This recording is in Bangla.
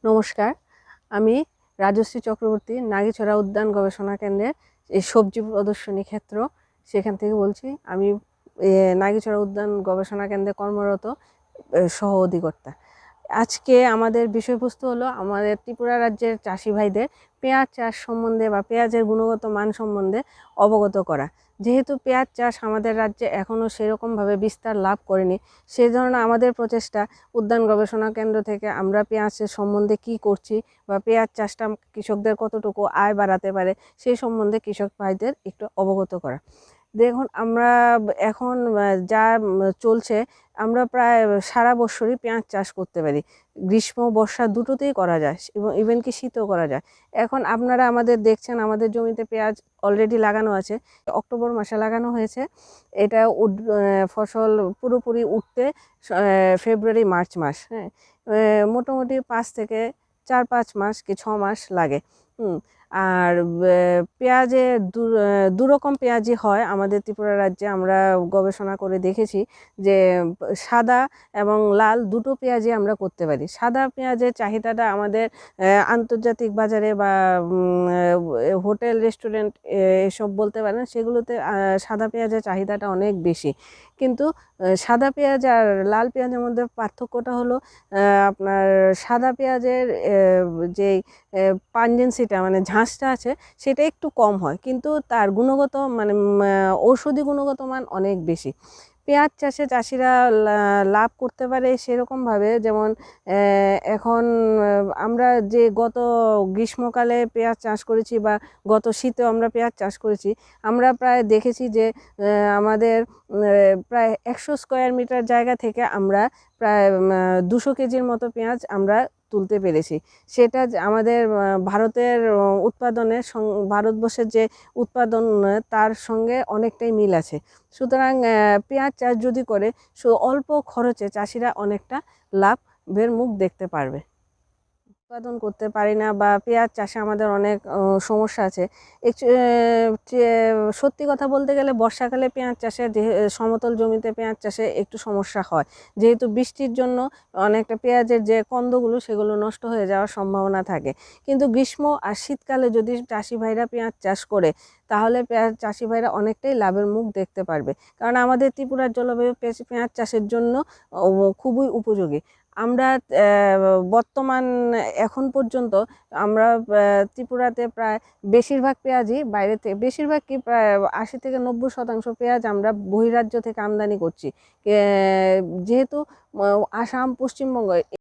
নমস্কার, আমি রাজশ্রী চক্রবর্তী নাগিছড়া উদ্যান গবেষণা কেন্দ্রের এই সবজি প্রদর্শনী ক্ষেত্র সেখান থেকে বলছি। আমি নাগিছড়া উদ্যান গবেষণা কেন্দ্রে কর্মরত সহ অধিকর্তা। আজকে আমাদের বিষয়বস্তু হলো আমাদের ত্রিপুরা রাজ্যের চাষি ভাইদের পেঁয়াজ চাষ সম্বন্ধে বা পেঁয়াজের গুণগত মান সম্বন্ধে অবগত করা। যেহেতু পেঁয়াজ চাষ আমাদের রাজ্যে এখনও সেরকমভাবে বিস্তার লাভ করেনি, সেই ধরনের আমাদের প্রচেষ্টা উদ্যান গবেষণা কেন্দ্র থেকে আমরা পেঁয়াজের সম্বন্ধে কি করছি বা পেঁয়াজ চাষটা কৃষকদের কতটুকু আয় বাড়াতে পারে সেই সম্বন্ধে কৃষক ভাইদের একটু অবগত করা। দেখুন, আমরা এখন যা চলছে, আমরা প্রায় সারা বছরই পেঁয়াজ চাষ করতে পারি। গ্রীষ্ম বর্ষা দুটোতেই করা যায় এবং ইভেন কি শীতও করা যায়। এখন আপনারা আমাদের দেখছেন, আমাদের জমিতে পেঁয়াজ অলরেডি লাগানো আছে। অক্টোবর মাসে লাগানো হয়েছে। এটা ফসল পুরোপুরি উঠতে ফেব্রুয়ারি মার্চ মাস, হ্যাঁ, মোটামুটি 5 থেকে 4-5 মাস কি 6 মাস লাগে। আর পেঁয়াজে দুরকম পেঁয়াজই হয় আমাদের ত্রিপুরা রাজ্যে। আমরা গবেষণা করে দেখেছি যে সাদা এবং লাল দুটো পেঁয়াজই আমরা করতে পারি। সাদা পেঁয়াজের চাহিদাটা আমাদের আন্তর্জাতিক বাজারে বা হোটেল রেস্টুরেন্ট এসব বলতে পারেন, সেগুলোতে সাদা পেঁয়াজের চাহিদাটা অনেক বেশি। কিন্তু সাদা পেঁয়াজ আর লাল পেঁয়াজের মধ্যে পার্থক্যটা হলো আপনার সাদা পেঁয়াজের যেই পাঞ্জেন্সিটা মানে ঝাঁসটা আছে সেটা একটু কম হয়, কিন্তু তার গুণগত মানে ঔষধি গুণগত মান অনেক বেশি। পেঁয়াজ চাষে চাষিরা লাভ করতে পারে সেরকমভাবে, যেমন এখন আমরা যে গত গ্রীষ্মকালে পেঁয়াজ চাষ করেছি বা গত শীতেও আমরা পেঁয়াজ চাষ করেছি, আমরা প্রায় দেখেছি যে আমাদের প্রায় 100 স্কোয়ার মিটার জায়গা থেকে আমরা প্রায় 200 কেজির মতো পেঁয়াজ আমরা তুলতে পেরেছি। সেটা আমাদের ভারতের উৎপাদনের ভারতবর্ষের যে উৎপাদন তার সঙ্গে অনেকটাই মিল আছে। সুতরাং পেঁয়াজ চাষ যদি করে অল্প খরচে চাষিরা অনেকটা লাভের মুখ দেখতে পারবে। উৎপাদন করতে পারি না বা পেঁয়াজ চাষে আমাদের অনেক সমস্যা আছে। সত্যি কথা বলতে গেলে বর্ষাকালে পেঁয়াজ চাষে সমতল জমিতে পেঁয়াজ চাষে একটু সমস্যা হয়, যেহেতু বৃষ্টির জন্য অনেকটা পেঁয়াজের যে কন্দগুলো সেগুলো নষ্ট হয়ে যাওয়ার সম্ভাবনা থাকে। কিন্তু গ্রীষ্ম আর শীতকালে যদি চাষি ভাইরা পেঁয়াজ চাষ করে, তাহলে চাষি ভাইরা অনেকটাই লাভের মুখ দেখতে পারবে। কারণ আমাদের ত্রিপুরার জলবায়ু পেঁয়াজ চাষের জন্য খুবই উপযোগী। আমরা বর্তমান এখন পর্যন্ত আমরা ত্রিপুরাতে প্রায় বেশিরভাগ পেঁয়াজই বাইরে থেকে, বেশিরভাগ কি প্রায় 80 থেকে 90% পেঁয়াজ আমরা বহিরাজ্য থেকে আমদানি করছি। যেহেতু আসাম, পশ্চিমবঙ্গ